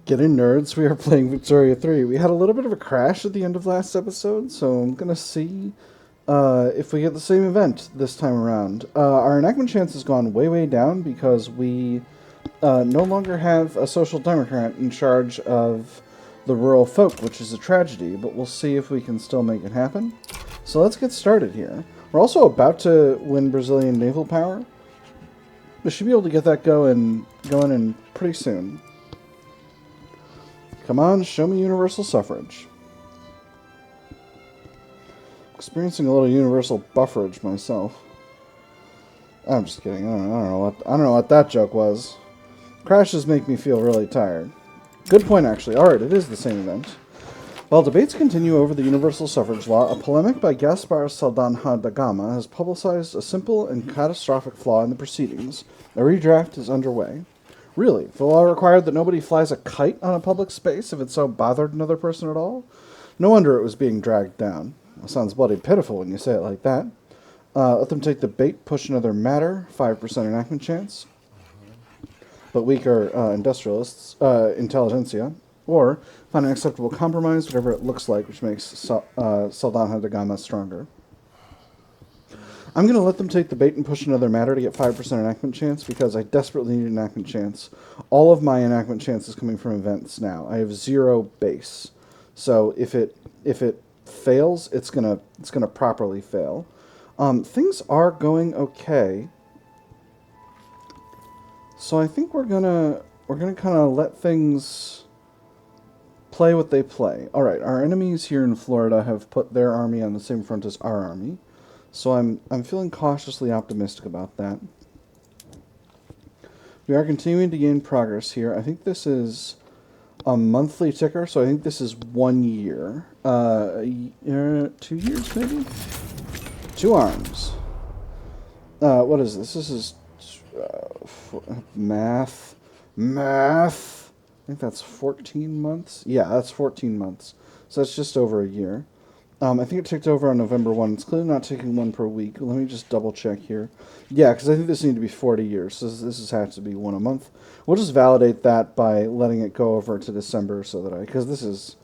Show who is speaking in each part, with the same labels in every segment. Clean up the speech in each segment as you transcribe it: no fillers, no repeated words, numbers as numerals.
Speaker 1: Get in, nerds. We are playing Victoria 3. We had a little bit of a crash at the end of last episode, so I'm going to see if we get the same event this time around. Our enactment chance has gone way, way down because we no longer have a social democrat in charge of the rural folk, which is a tragedy, but we'll see if we can still make it happen. So let's get started here. We're also about to win Brazilian naval power. We should be able to get that going in pretty soon. Come on, show me universal suffrage. Experiencing a little universal buffrage myself. I'm just kidding. I don't know what that joke was. Crashes make me feel really tired. Good point, actually. Alright, it is the same event. While debates continue over the universal suffrage law, a polemic by Gaspar Saldanha da Gama has publicized a simple and catastrophic flaw in the proceedings. A redraft is underway. Really? The law required that nobody flies a kite on a public space if it so bothered another person at all? No wonder it was being dragged down. Well, sounds bloody pitiful when you say it like that. Let them take the bait, push another matter, 5% enactment chance. But weaker industrialists, Intelligentsia, or find an acceptable compromise, whatever it looks like, which makes Saldanha da Gama stronger. I'm going to let them take the bait and push another matter to get 5% enactment chance because I desperately need an enactment chance. All of my enactment chance is coming from events now. I have 0 base. So if it fails, it's gonna properly fail. Things are going okay. So I think we're gonna kind of let things play what they play. All right, our enemies here in Florida have put their army on the same front as our army. So I'm feeling cautiously optimistic about that. We are continuing to gain progress here. I think this is a monthly ticker, so I think this is 1 year. 2 years, maybe? 2 arms. What is this? This is math. I think that's 14 months. Yeah, that's 14 months. So that's just over a year. I think it ticked over on November 1. It's clearly not taking 1 per week. Let me just double check here. Yeah, because I think this needs to be 40 years. So this has to be 1 a month. We'll just validate that by letting it go over to December so that because this is,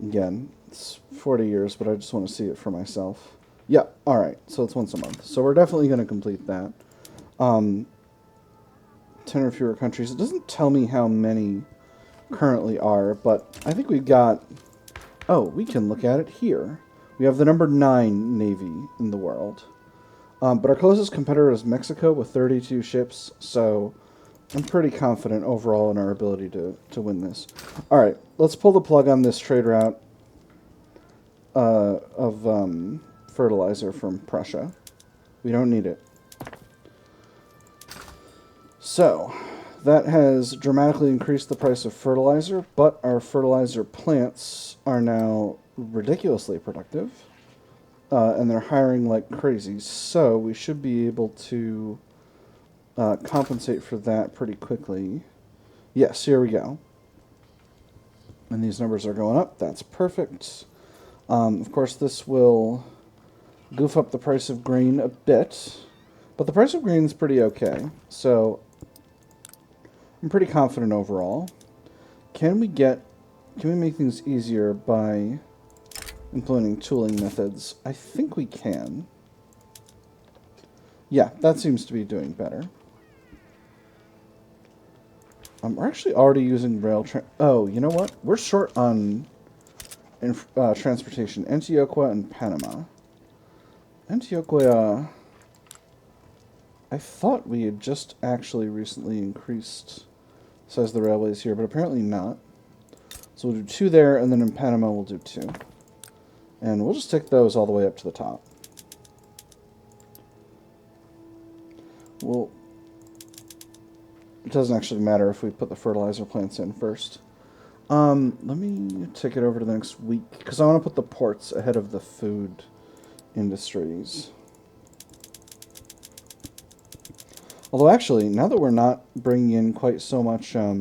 Speaker 1: again, it's 40 years, but I just want to see it for myself. Yeah, all right. So it's once a month. So we're definitely going to complete that. 10 or fewer countries. It doesn't tell me how many currently are, but I think we've got... Oh, we can look at it here. We have the number 9 navy in the world. But our closest competitor is Mexico with 32 ships, so I'm pretty confident overall in our ability to win this. Alright, let's pull the plug on this trade route of fertilizer from Prussia. We don't need it. So, that has dramatically increased the price of fertilizer, but our fertilizer plants are now ridiculously productive, and they're hiring like crazy, so we should be able to compensate for that pretty quickly. Yes, here we go. And these numbers are going up. That's perfect. Of course, this will goof up the price of grain a bit, but the price of grain is pretty okay, so I'm pretty confident overall. Can we make things easier by implementing tooling methods? I think we can. Yeah, that seems to be doing better. We're actually already using rail. Oh, you know what? We're short on transportation. Antioquia and Panama. Antioquia. I thought we had just actually recently increased the size of the railways here, but apparently not. So we'll do 2 there, and then in Panama we'll do 2. And we'll just take those all the way up to the top. Well, it doesn't actually matter if we put the fertilizer plants in first. Let me take it over to the next week, because I want to put the ports ahead of the food industries. Although, actually, now that we're not bringing in quite so much, now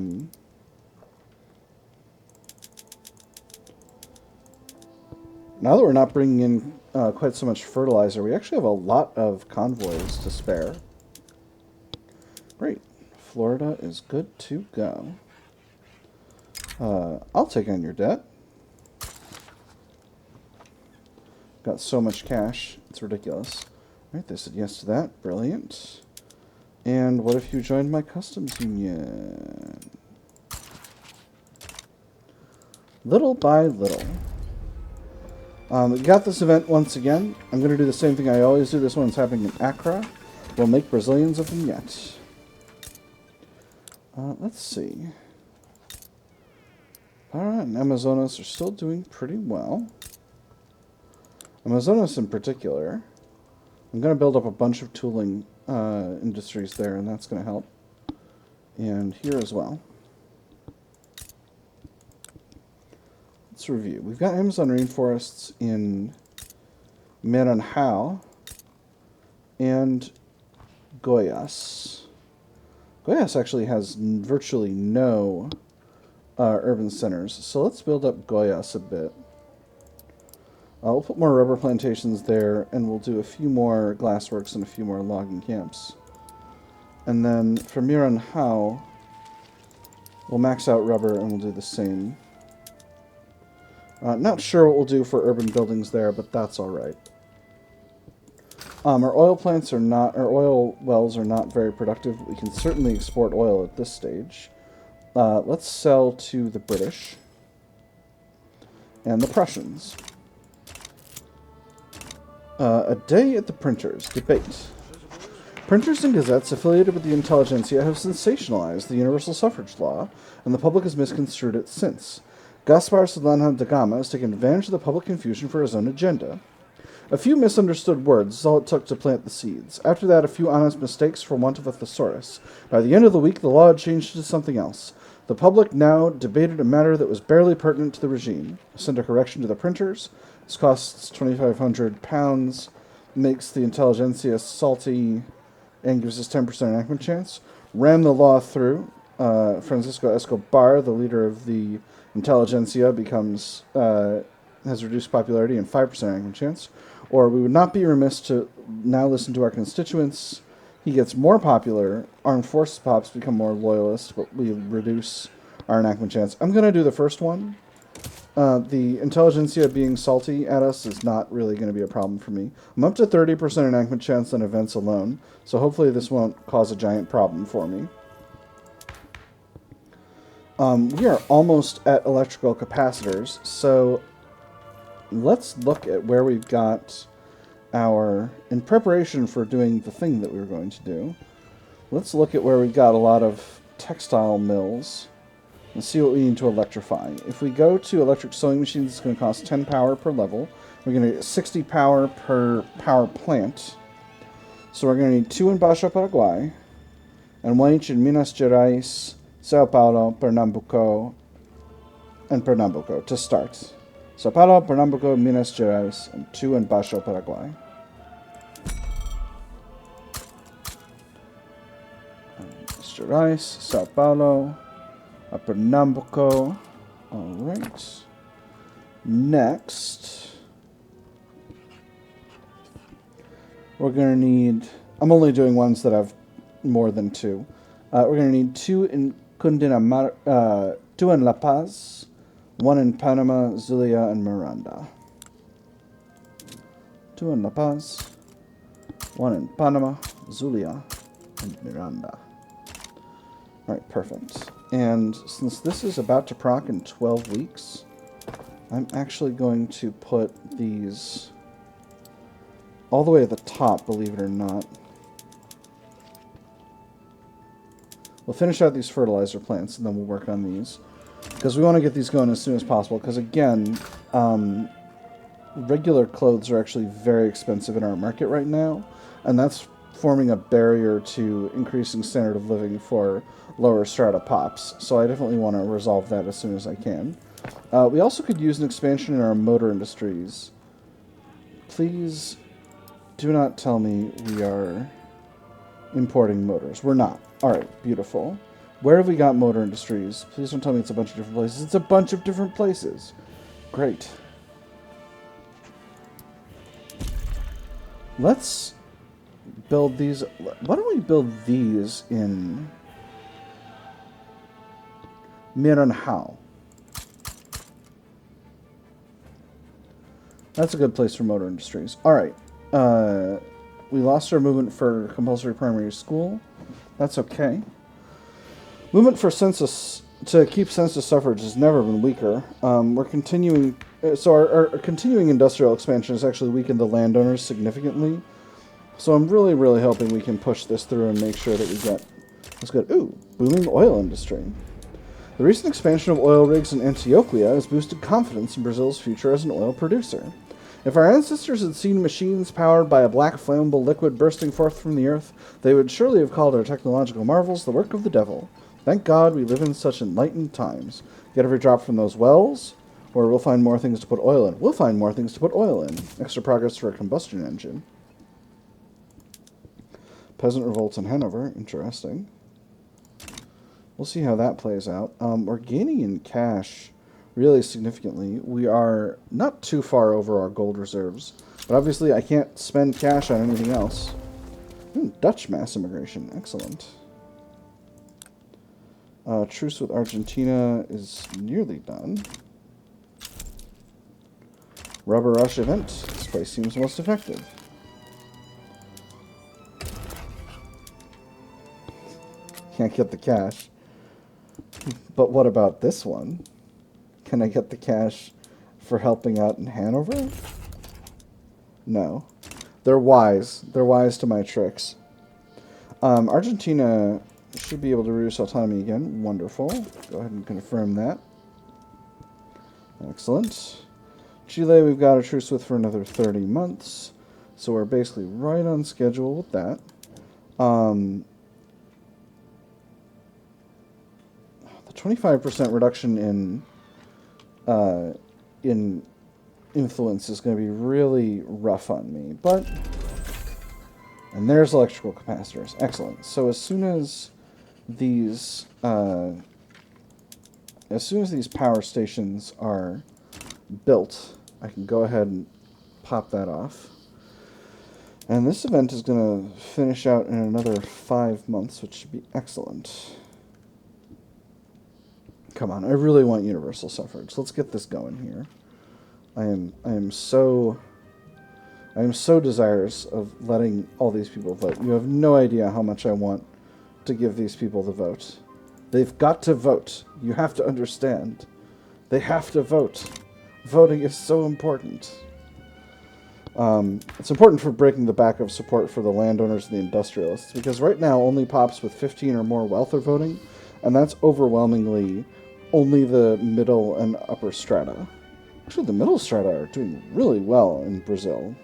Speaker 1: that we're not bringing in quite so much fertilizer, we actually have a lot of convoys to spare. Great. Florida is good to go. I'll take on your debt. Got so much cash, it's ridiculous. Alright, they said yes to that. Brilliant. And what if you joined my customs union? Little by little. We got this event once again. I'm going to do the same thing I always do. This one's happening in Accra. We'll make Brazilians of them yet. Let's see. Para and Amazonas are still doing pretty well. Amazonas in particular. I'm going to build up a bunch of tooling industries there, and that's going to help. And here as well. Let's review. We've got Amazon rainforests in Maranhão and Goiás. Goiás actually has virtually no urban centers, so let's build up Goiás a bit. We'll put more rubber plantations there, and we'll do a few more glassworks and a few more logging camps. And then for Maranhão, we'll max out rubber and we'll do the same. Not sure what we'll do for urban buildings there, but that's alright. Our oil plants are not, our oil wells are not very productive. We can certainly export oil at this stage. Let's sell to the British and the Prussians. A day at the printers. Debate. Printers and gazettes affiliated with the Intelligentsia have sensationalized the Universal Suffrage law, and the public has misconstrued it since. Gaspar Solana da Gama has taken advantage of the public confusion for his own agenda. A few misunderstood words is all it took to plant the seeds. After that, a few honest mistakes for want of a thesaurus. By the end of the week, the law had changed to something else. The public now debated a matter that was barely pertinent to the regime. Send a correction to the printers. This costs £2,500, makes the Intelligentsia salty, and gives us 10% enactment chance. Ram the law through. Francisco Escobar, the leader of the Intelligentsia, becomes has reduced popularity and 5% enactment chance. Or we would not be remiss to now listen to our constituents. He gets more popular. Armed forces pops become more loyalist, but we reduce our enactment chance. I'm going to do the first one. The Intelligentsia being salty at us is not really going to be a problem for me. I'm up to 30% enactment chance on events alone, so hopefully this won't cause a giant problem for me. We are almost at electrical capacitors, so let's look at where we've got our, in preparation for doing the thing that we were going to do, let's look at where we've got a lot of textile mills and see what we need to electrify. If we go to electric sewing machines, it's going to cost 10 power per level. We're going to get 60 power per power plant. So we're going to need 2 in Baixo Paraguay, and 1 each in Minas Gerais, São Paulo, Pernambuco, and Pernambuco to start. São Paulo, Pernambuco, Minas Gerais, and 2 in Baixo Paraguay. Minas Gerais, São Paulo, Pernambuco. Alright. Next, we're going to need, I'm only doing ones that have more than 2. We're going to need 2 in Cundinamarca, 2 in La Paz, 1 in Panama, Zulia, and Miranda. 2 in La Paz, 1 in Panama, Zulia, and Miranda. Alright, perfect. And since this is about to proc in 12 weeks, I'm actually going to put these all the way at the top, believe it or not. We'll finish out these fertilizer plants, and then we'll work on these. Because we want to get these going as soon as possible, because again, regular clothes are actually very expensive in our market right now, and that's forming a barrier to increasing standard of living for lower strata pops. So I definitely want to resolve that as soon as I can. We also could use an expansion in our motor industries. Please do not tell me we are importing motors. We're not. Alright, beautiful. Where have we got motor industries? Please don't tell me it's a bunch of different places. It's a bunch of different places. Great. Let's build these. Why don't we build these in Maranhão? That's a good place for motor industries. All right. We lost our movement for compulsory primary school. That's okay. Movement for census to keep census suffrage has never been weaker. We're continuing. So our continuing industrial expansion has actually weakened the landowners significantly. So I'm really, really hoping we can push this through and make sure that we get. Let's go. Ooh, booming oil industry. The recent expansion of oil rigs in Antioquia has boosted confidence in Brazil's future as an oil producer. If our ancestors had seen machines powered by a black flammable liquid bursting forth from the earth, they would surely have called our technological marvels the work of the devil. Thank God we live in such enlightened times. Get every drop from those wells, or we'll find more things to put oil in. We'll find more things to put oil in. Extra progress for a combustion engine. Peasant revolts in Hanover. Interesting. We'll see how that plays out. We're gaining in cash really significantly. We are not too far over our gold reserves, but obviously I can't spend cash on anything else. Dutch mass immigration. Excellent. Truce with Argentina is nearly done. Rubber rush event. This place seems most effective. Can't get the cash. But what about this one? Can I get the cash for helping out in Hanover? No. They're wise. They're wise to my tricks. Argentina should be able to reduce autonomy again. Wonderful. Go ahead and confirm that. Excellent. Chile we've got a truce with for another 30 months. So we're basically right on schedule with that. The 25% reduction in influence is going to be really rough on me, but and there's electrical capacitors. Excellent. So as soon as these power stations are built, I can go ahead and pop that off. And this event is going to finish out in another 5 months, which should be excellent. Come on, I really want universal suffrage. Let's get this going here. I am so desirous of letting all these people vote. You have no idea how much I want to give these people the vote. They've got to vote. You have to understand. They have to vote. Voting is so important. It's important for breaking the back of support for the landowners and the industrialists, because right now only pops with 15 or more wealth are voting, and that's overwhelmingly only the middle and upper strata. Actually, the middle strata are doing really well in Brazil.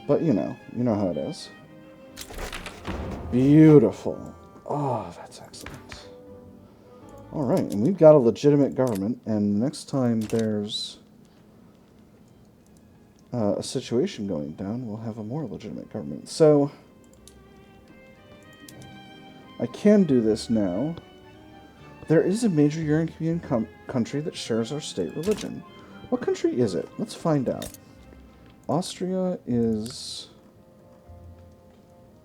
Speaker 1: But, you know how it is. Beautiful. Oh, that's excellent. All right, and we've got a legitimate government, and next time there's a situation going down, we'll have a more legitimate government. So, I can do this now. There is a major European country that shares our state religion. What country is it? Let's find out. Austria is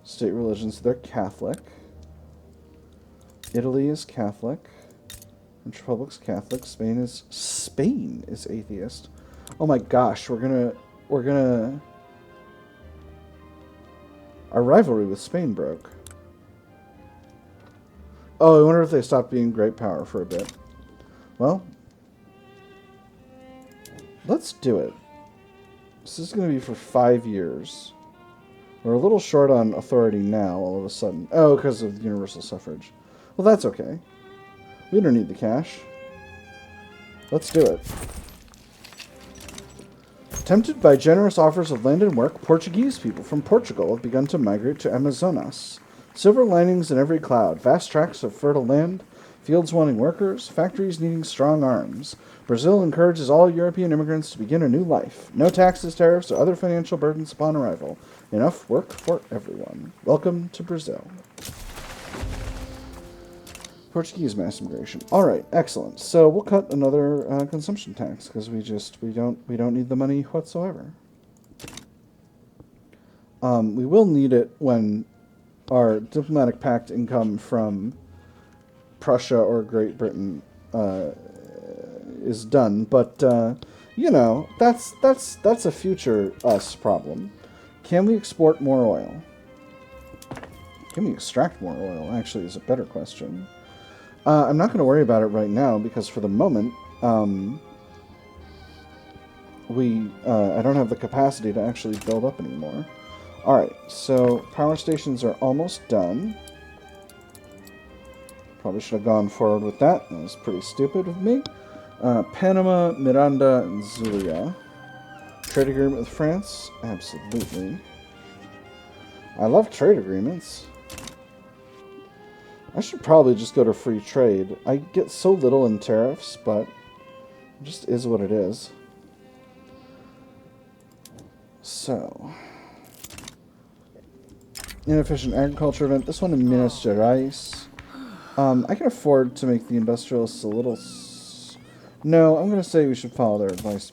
Speaker 1: state religion, so they're Catholic. Italy is Catholic. French Republic's Catholic. Spain is atheist. Oh my gosh, we're gonna our rivalry with Spain broke. Oh, I wonder if they stopped being great power for a bit. Well, let's do it. This is going to be for 5 years. We're a little short on authority now, all of a sudden. Oh, because of universal suffrage. Well, that's okay. We don't need the cash. Let's do it. Tempted by generous offers of land and work, Portuguese people from Portugal have begun to migrate to Amazonas. Silver linings in every cloud, vast tracts of fertile land, fields wanting workers, factories needing strong arms. Brazil encourages all European immigrants to begin a new life. No taxes, tariffs, or other financial burdens upon arrival. Enough work for everyone. Welcome to Brazil. Portuguese mass immigration. All right, excellent. So we'll cut another consumption tax because we don't need the money whatsoever. We will need it when our diplomatic pact income from Prussia or Great Britain is done, but You know, that's a future us problem. Can we export more oil? Can we extract more oil, actually, is a better question. I'm not going to worry about it right now, because for the moment, I don't have the capacity to actually build up anymore. Alright, so power stations are almost done. Probably should have gone forward with that. That was pretty stupid of me. Panama, Miranda, and Zulia. Trade agreement with France? Absolutely. I love trade agreements. I should probably just go to free trade. I get so little in tariffs, but it just is what it is. So, inefficient agriculture event. This one in Minas Gerais. I can afford to make the industrialists a little... No, I'm going to say we should follow their advice.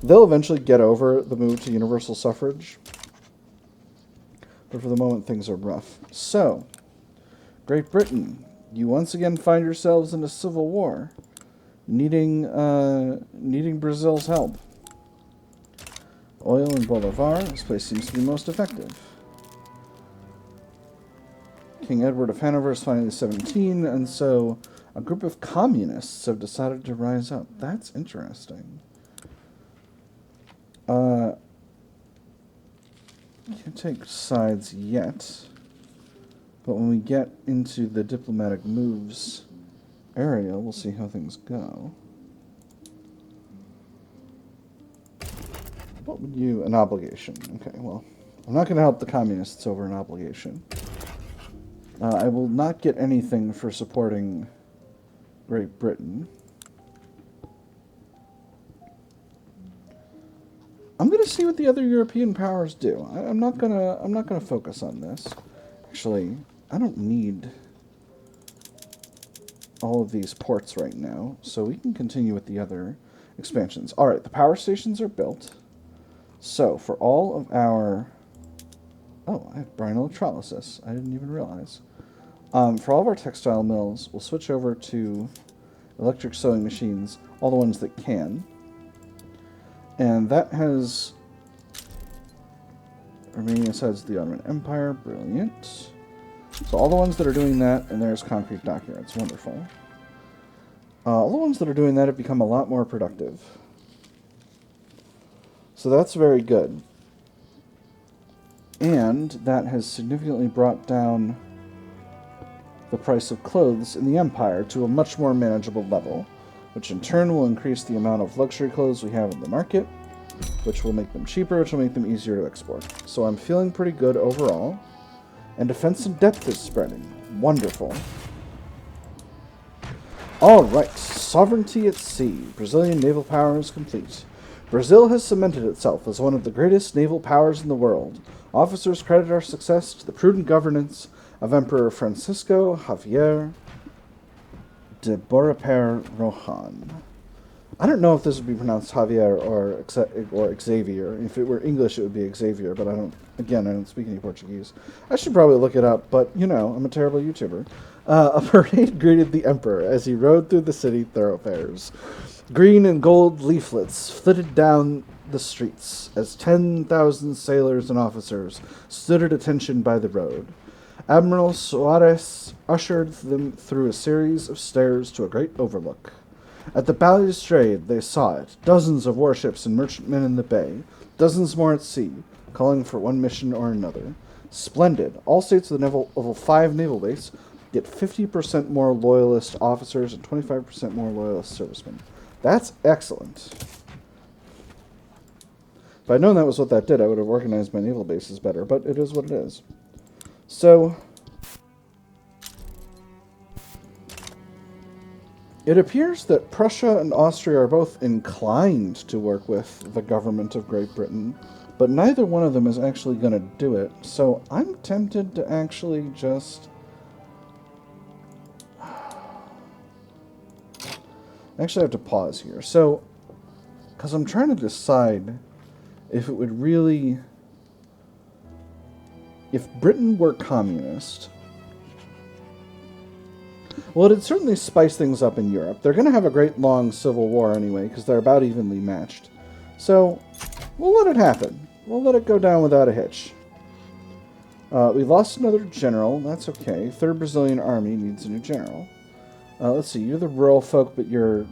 Speaker 1: They'll eventually get over the move to universal suffrage. But for the moment, things are rough. So, Great Britain, you once again find yourselves in a civil war, needing Brazil's help. Oil and Bolivar, this place seems to be most effective. King Edward of Hanover is finally 17, and so a group of communists have decided to rise up. That's interesting. Can't take sides yet. But when we get into the diplomatic moves area, we'll see how things go. What would you... An obligation. Okay, well, I'm not going to help the communists over an obligation. I will not get anything for supporting Great Britain. I'm going to see what the other European powers do. I'm not gonna focus on this. Actually, I don't need all of these ports right now, so we can continue with the other expansions. Alright, the power stations are built. So, for all of our... Oh, I have brine electrolysis. I didn't even realize. For all of our textile mills, we'll switch over to electric sewing machines, all the ones that can. And that has... Romania sides of the Ottoman Empire. Brilliant. So all the ones that are doing that, and there's concrete dockyards. Wonderful. All the ones that are doing that have become a lot more productive. So that's very good. And that has significantly brought down the price of clothes in the Empire to a much more manageable level, which in turn will increase the amount of luxury clothes we have in the market, which will make them cheaper, which will make them easier to export. So I'm feeling pretty good overall. And defense in depth is spreading. Wonderful. Alright, sovereignty at sea. Brazilian naval power is complete. Brazil has cemented itself as one of the greatest naval powers in the world. Officers credit our success to the prudent governance of Emperor Francisco Javier de Boraper Rohan. I don't know if this would be pronounced Javier or Xavier. If it were English, it would be Xavier, but I don't speak any Portuguese. I should probably look it up, but, you know, I'm a terrible YouTuber. A parade greeted the emperor as he rode through the city thoroughfares. Green and gold leaflets flitted down the streets as 10,000 sailors and officers stood at attention by the road. Admiral Suarez ushered them through a series of stairs to a great overlook. At the balustrade they saw it, dozens of warships and merchantmen in the bay, dozens more at sea, calling for one mission or another. Splendid. All states of the level 5 naval base get 50% more loyalist officers and 25% more loyalist servicemen. That's excellent. If I'd known that was what that did, I would have organized my naval bases better, but it is what it is. So, it appears that Prussia and Austria are both inclined to work with the government of Great Britain, but neither one of them is actually going to do it, so I'm tempted to actually just... Actually, I have to pause here. So, because I'm trying to decide if it would really... If Britain were communist... Well, it'd certainly spice things up in Europe. They're going to have a great long civil war anyway, because they're about evenly matched. So, we'll let it happen. We'll let it go down without a hitch. We lost another general. That's okay. Third Brazilian army needs a new general. Let's see. You're the rural folk, but you're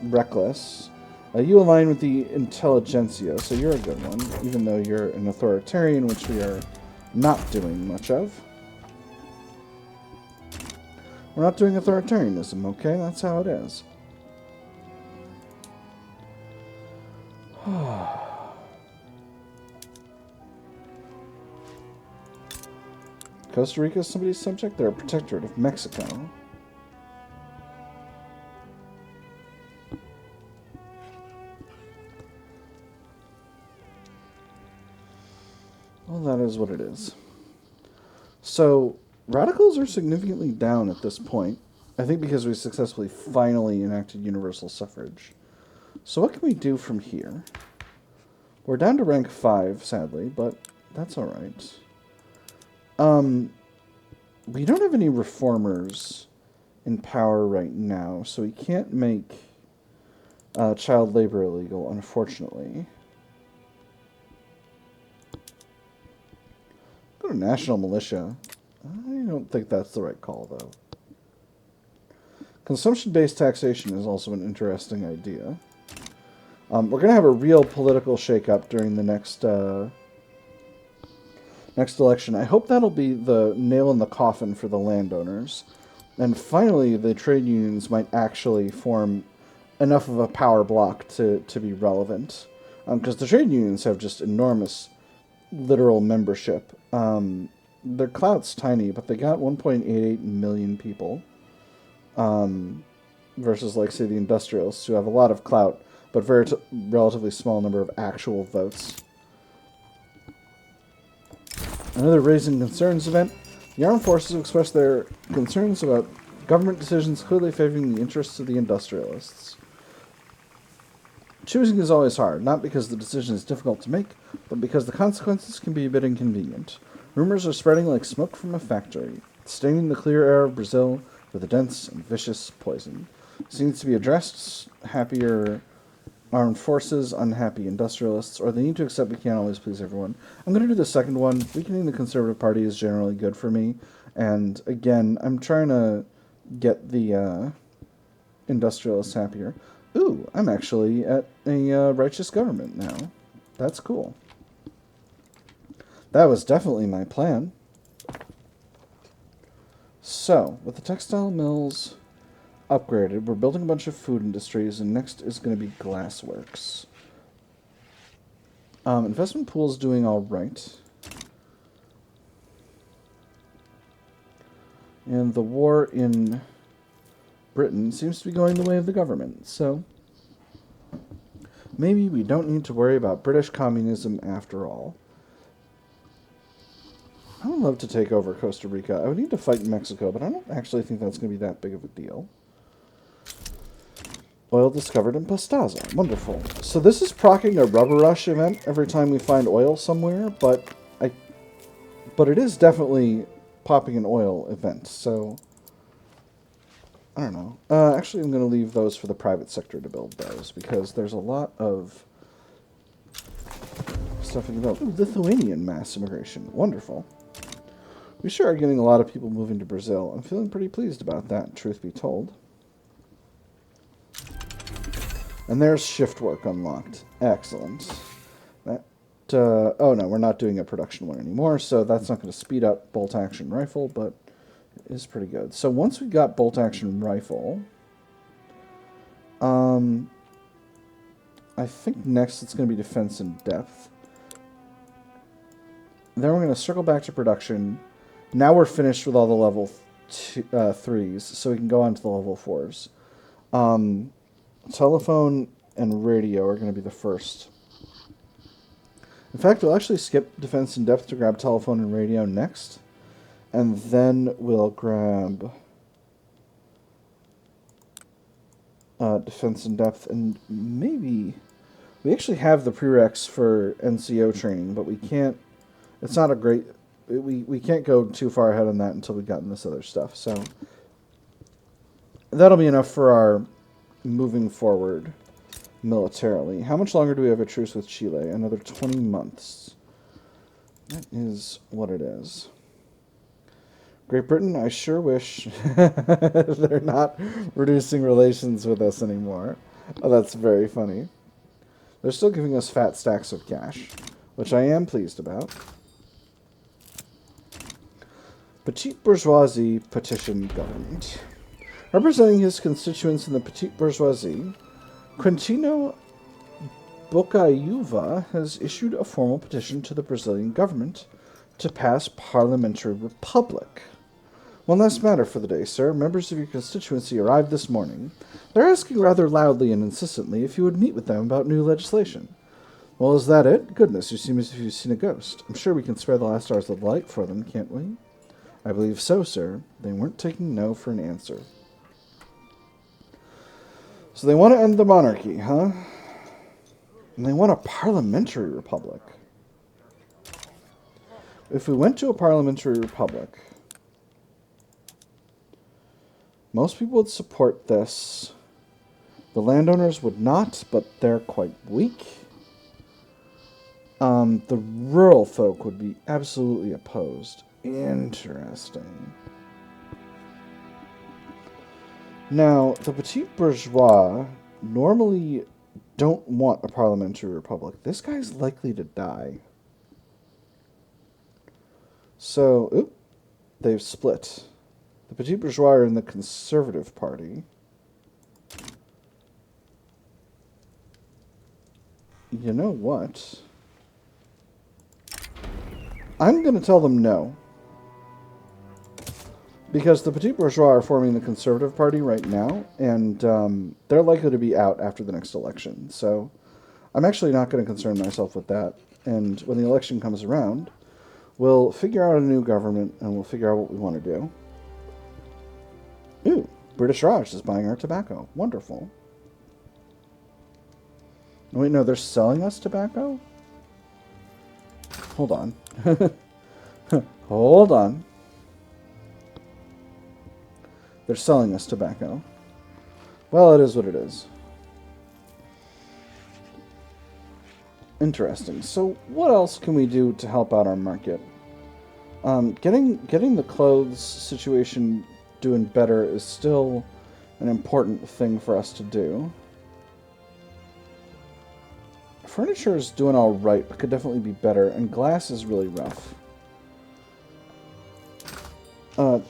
Speaker 1: reckless. You align with the Intelligentsia, so you're a good one, even though you're an authoritarian, which we are not doing much of. We're not doing authoritarianism, okay? That's how it is. Costa Rica is somebody's subject? They're a protectorate of Mexico. Well, that is what it is. So, radicals are significantly down at this point. I think because we successfully finally enacted universal suffrage. So what can we do from here? We're down to rank 5, sadly, but that's alright. We don't have any reformers in power right now, so we can't make child labor illegal, unfortunately. Go to national militia. I don't think that's the right call, though. Consumption-based taxation is also an interesting idea. We're going to have a real political shake-up during the next election. I hope that'll be the nail in the coffin for the landowners. And finally, the trade unions might actually form enough of a power block to be relevant. Because the trade unions have just enormous literal membership. Their clout's tiny, but they got 1.88 million people. Versus, like, say, the industrialists, who have a lot of clout, but relatively small number of actual votes. Another Raising Concerns event. The armed forces have expressed their concerns about government decisions clearly favoring the interests of the industrialists. Choosing is always hard, not because the decision is difficult to make, but because the consequences can be a bit inconvenient. Rumors are spreading like smoke from a factory, staining the clear air of Brazil with a dense and vicious poison. This needs to be addressed. Happier armed forces, unhappy industrialists, or they need to accept we can't always please everyone. I'm going to do the second one. Weakening the Conservative Party is generally good for me. And again, I'm trying to get the industrialists happier. Ooh, I'm actually at a righteous government now. That's cool. That was definitely my plan. So, with the textile mills upgraded, we're building a bunch of food industries, and next is going to be glassworks. Investment pool's doing all right. And the war in Britain seems to be going the way of the government, so maybe we don't need to worry about British communism after all. I would love to take over Costa Rica. I would need to fight in Mexico, but I don't actually think that's going to be that big of a deal. Oil discovered in Pastaza. Wonderful. So this is proccing a rubber rush event every time we find oil somewhere, but it is definitely popping an oil event, so I don't know. Actually, I'm going to leave those for the private sector to build those, because there's a lot of stuff in the build. Ooh, Lithuanian mass immigration. Wonderful. We sure are getting a lot of people moving to Brazil. I'm feeling pretty pleased about that, truth be told. And there's shift work unlocked. Excellent. That, oh no, we're not doing a production one anymore, so that's not going to speed up bolt-action rifle, but it is pretty good. So once we got bolt-action rifle, I think next it's going to be defense in depth. Then we're going to circle back to production. Now we're finished with all the level 3s, so we can go on to the level 4s. Telephone and radio are going to be the first. In fact, we'll actually skip defense in depth to grab telephone and radio next. And then we'll grab defense in depth. And maybe we actually have the prereqs for NCO training, but we can't. It's not a great. We can't go too far ahead on that until we've gotten this other stuff. So that'll be enough for our moving forward militarily. How much longer do we have a truce with Chile? Another 20 months. That is what it is. Great Britain, I sure wish they're not reducing relations with us anymore. Oh, that's very funny. They're still giving us fat stacks of cash, which I am pleased about. Petite bourgeoisie petitioned government. Representing his constituents in the petite bourgeoisie, Quintino Bocaiúva has issued a formal petition to the Brazilian government to pass parliamentary republic. One last matter for the day, sir. Members of your constituency arrived this morning. They're asking rather loudly and insistently if you would meet with them about new legislation. Well, is that it? Goodness, you seem as if you've seen a ghost. I'm sure we can spare the last hours of light for them, can't we? I believe so, sir. They weren't taking no for an answer. So they want to end the monarchy, huh? And they want a parliamentary republic. If we went to a parliamentary republic, most people would support this. The landowners would not, but they're quite weak. The rural folk would be absolutely opposed. Interesting. Now, the petit bourgeois normally don't want a parliamentary republic. This guy's likely to die. So, they've split. The petit bourgeois are in the Conservative Party. You know what? I'm going to tell them no. Because the petit bourgeois are forming the Conservative Party right now, and they're likely to be out after the next election. So I'm actually not going to concern myself with that. And when the election comes around, we'll figure out a new government, and we'll figure out what we want to do. Ooh, British Raj is buying our tobacco. Wonderful. Wait, no, they're selling us tobacco? Hold on. Hold on. They're selling us tobacco. Well, it is what it is. Interesting. So what else can we do to help out our market? Getting the clothes situation doing better is still an important thing for us to do. Furniture is doing all right, but could definitely be better, and glass is really rough.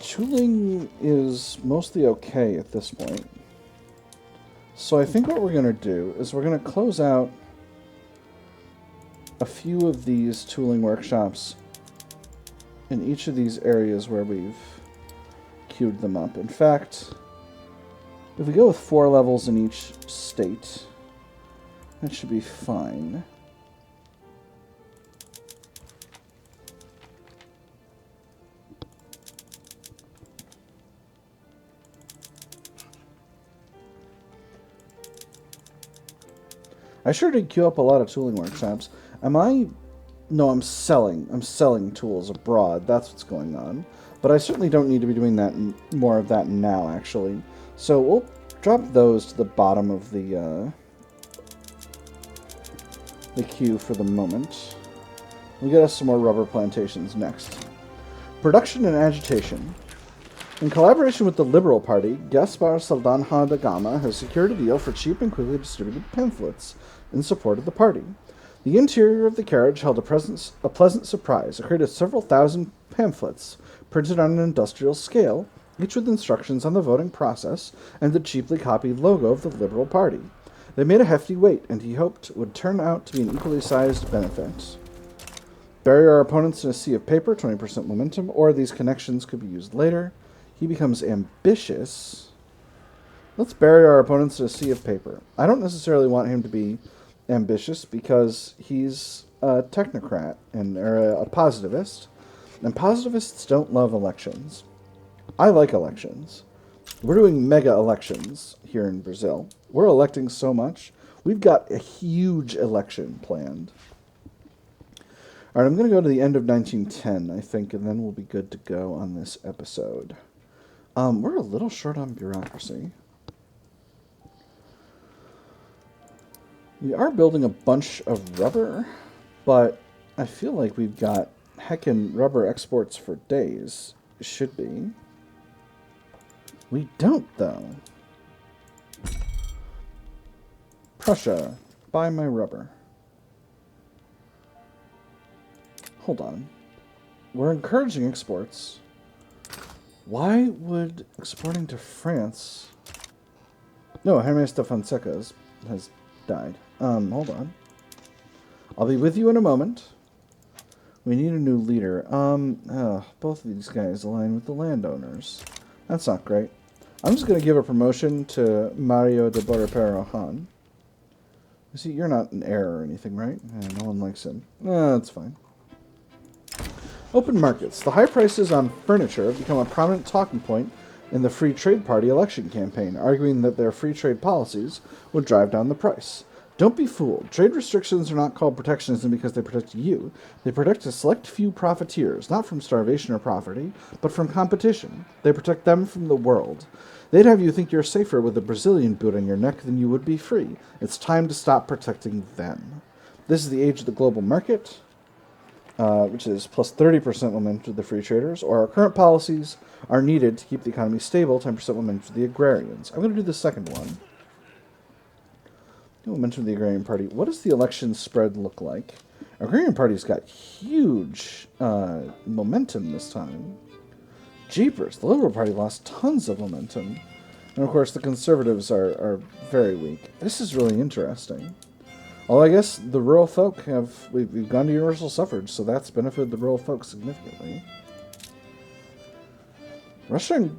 Speaker 1: Tooling is mostly okay at this point. So I think what we're going to do is we're going to close out a few of these tooling workshops in each of these areas where we've queued them up. In fact, if we go with 4 levels in each state, that should be fine. I sure did queue up a lot of tooling workshops. Am I... No, I'm selling. I'm selling tools abroad. That's what's going on. But I certainly don't need to be doing that more of that now, actually. So we'll drop those to the bottom of the queue for the moment. We'll get us some more rubber plantations next. Production and agitation. In collaboration with the Liberal Party, Gaspar Saldanha da Gama has secured a deal for cheap and quickly distributed pamphlets in support of the party. The interior of the carriage held a pleasant surprise. It created several thousand pamphlets printed on an industrial scale, each with instructions on the voting process and the cheaply copied logo of the Liberal Party. They made a hefty weight, and he hoped would turn out to be an equally sized benefit. Bury our opponents in a sea of paper, 20% momentum, or these connections could be used later. He becomes ambitious. Let's bury our opponents in a sea of paper. I don't necessarily want him to be ambitious because he's a technocrat or a positivist, and positivists don't love elections. I like elections. We're doing mega elections here in Brazil. We're electing so much. We've got a huge election planned. All right, I'm going to go to the end of 1910, I think, and then we'll be good to go on this episode. We're a little short on bureaucracy. We are building a bunch of rubber, but I feel like we've got heckin' rubber exports for days. Should be. We don't, though. Prussia, buy my rubber. Hold on. We're encouraging exports. Why would exporting to France... No, Hermes de Fonseca has died. Hold on. I'll be with you in a moment. We need a new leader. Both of these guys align with the landowners. That's not great. I'm just going to give a promotion to Mario de Borrepero Han. See, you're not an heir or anything, right? No one likes him. That's fine. Open markets. The high prices on furniture have become a prominent talking point in the Free Trade Party election campaign, arguing that their free trade policies would drive down the price. Don't be fooled. Trade restrictions are not called protectionism because they protect you. They protect a select few profiteers, not from starvation or poverty, but from competition. They protect them from the world. They'd have you think you're safer with a Brazilian boot on your neck than you would be free. It's time to stop protecting them. This is the age of the global market, which is plus 30% momentum to the free traders, or our current policies are needed to keep the economy stable, 10% momentum to the agrarians. I'm going to do the second one. Momentum of the Agrarian Party. What does the election spread look like? Agrarian Party's got huge momentum this time. Jeepers, the Liberal Party lost tons of momentum. And of course the Conservatives are very weak. This is really interesting. Although I guess the rural folk have... We've gone to universal suffrage, so that's benefited the rural folk significantly. Russia and...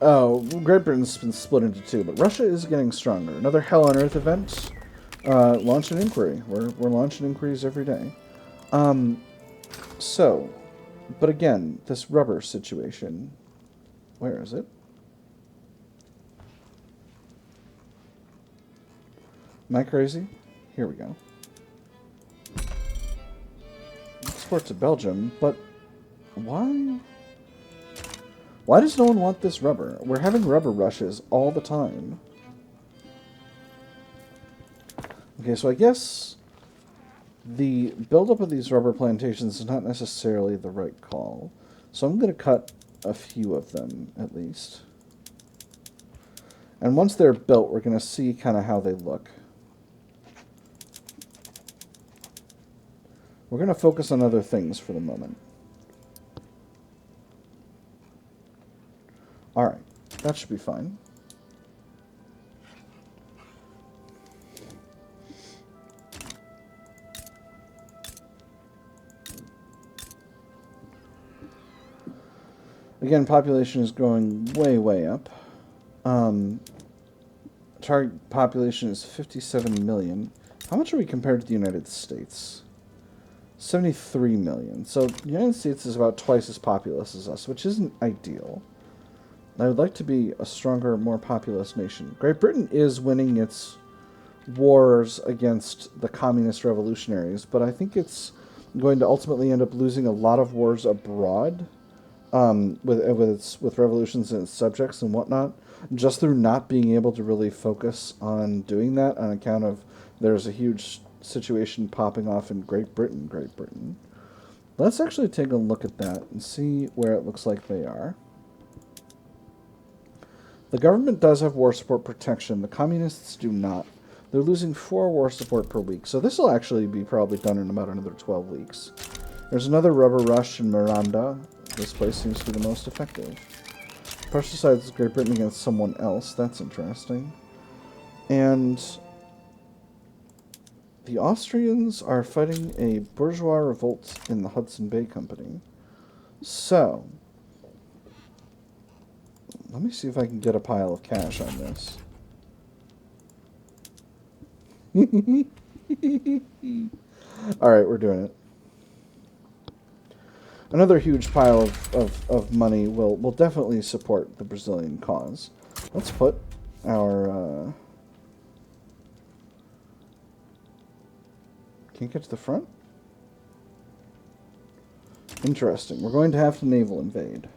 Speaker 1: Oh, Great Britain's been split into two, but Russia is getting stronger. Another Hell on Earth event. Launch an inquiry. We're launching inquiries every day. But again, this rubber situation. Where is it? Am I crazy? Here we go. Export to Belgium, but why? Why does no one want this rubber? We're having rubber rushes all the time. Okay, so I guess the buildup of these rubber plantations is not necessarily the right call. So I'm going to cut a few of them, at least. And once they're built, we're going to see kind of how they look. We're going to focus on other things for the moment. Alright, that should be fine. Again, population is growing way, way up. Target population is 57 million. How much are we compared to the United States? 73 million. So the United States is about twice as populous as us, which isn't ideal. I would like to be a stronger, more populous nation. Great Britain is winning its wars against the communist revolutionaries, but I think it's going to ultimately end up losing a lot of wars abroad with revolutions in its subjects and whatnot, just through not being able to really focus on doing that on account of there's a huge situation popping off in Great Britain. Let's actually take a look at that and see where it looks like they are. The government does have war support protection. The communists do not. They're losing 4 war support per week. So this will actually be probably done in about another 12 weeks. There's another rubber rush in Miranda. This place seems to be the most effective. Prussia sides Great Britain against someone else. That's interesting. And the Austrians are fighting a bourgeois revolt in the Hudson Bay Company. So let me see if I can get a pile of cash on this. Alright, we're doing it. Another huge pile of money will definitely support the Brazilian cause. Let's put our... Can't get to the front? Interesting. We're going to have to naval invade.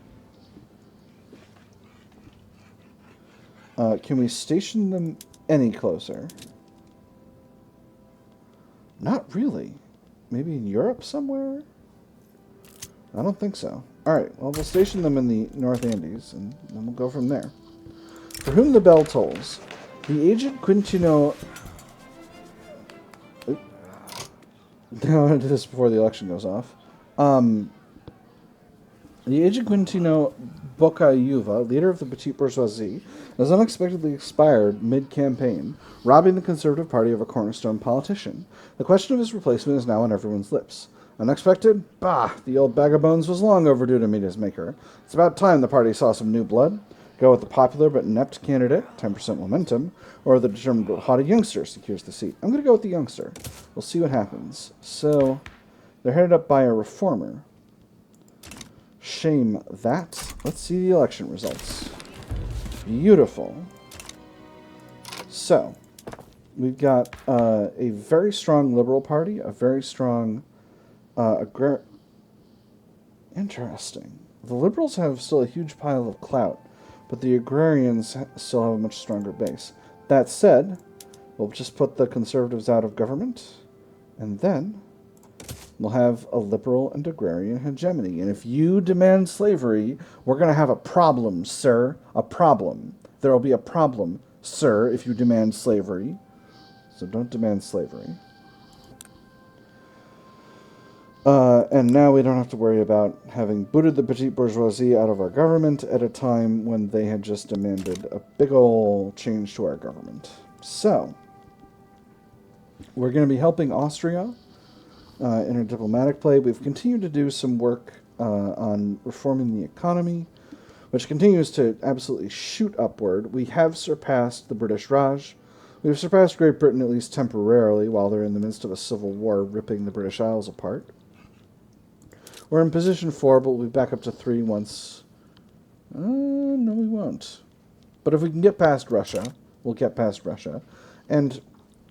Speaker 1: Can we station them any closer? Not really. Maybe in Europe somewhere? I don't think so. Alright, well, we'll station them in the North Andes, and then we'll go from there. For whom the bell tolls. The aged Quintino... Now I'm going to do this before the election goes off. The aged Quintino Bocaiuva, leader of the petite bourgeoisie, has unexpectedly expired mid-campaign, robbing the Conservative Party of a cornerstone politician. The question of his replacement is now on everyone's lips. Unexpected? Bah! The old bag of bones was long overdue to meet his maker. It's about time the party saw some new blood. Go with the popular but inept candidate, 10% momentum, or the determined but haughty youngster secures the seat. I'm going to go with the youngster. We'll see what happens. So, they're headed up by a reformer. Shame that. Let's see the election results. Beautiful. So, we've got a very strong Liberal Party, a very strong Interesting. The Liberals have still a huge pile of clout, but the agrarians still have a much stronger base. That said, we'll just put the Conservatives out of government, and then we'll have a liberal and agrarian hegemony. And if you demand slavery, we're going to have a problem, sir. A problem. There will be a problem, sir, if you demand slavery. So don't demand slavery. And now we don't have to worry about having booted the petite bourgeoisie out of our government at a time when they had just demanded a big ol' change to our government. So, we're going to be helping Austria in a diplomatic play. We've continued to do some work on reforming the economy, which continues to absolutely shoot upward. We have surpassed the British Raj. We've surpassed Great Britain, at least temporarily, while they're in the midst of a civil war ripping the British Isles apart. We're in position 4, but we'll be back up to 3 once... no, we won't. But if we can get past Russia, we'll get past Russia. And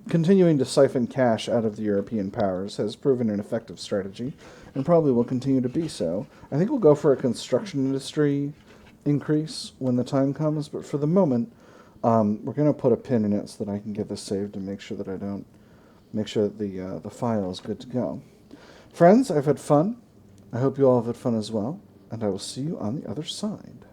Speaker 1: continuing to siphon cash out of the European powers has proven an effective strategy, and probably will continue to be so. I think we'll go for a construction industry increase when the time comes, but for the moment, we're going to put a pin in it so that I can get this saved and make sure that I don't... make sure that the file is good to go. Friends, I've had fun. I hope you all have had fun as well, and I will see you on the other side.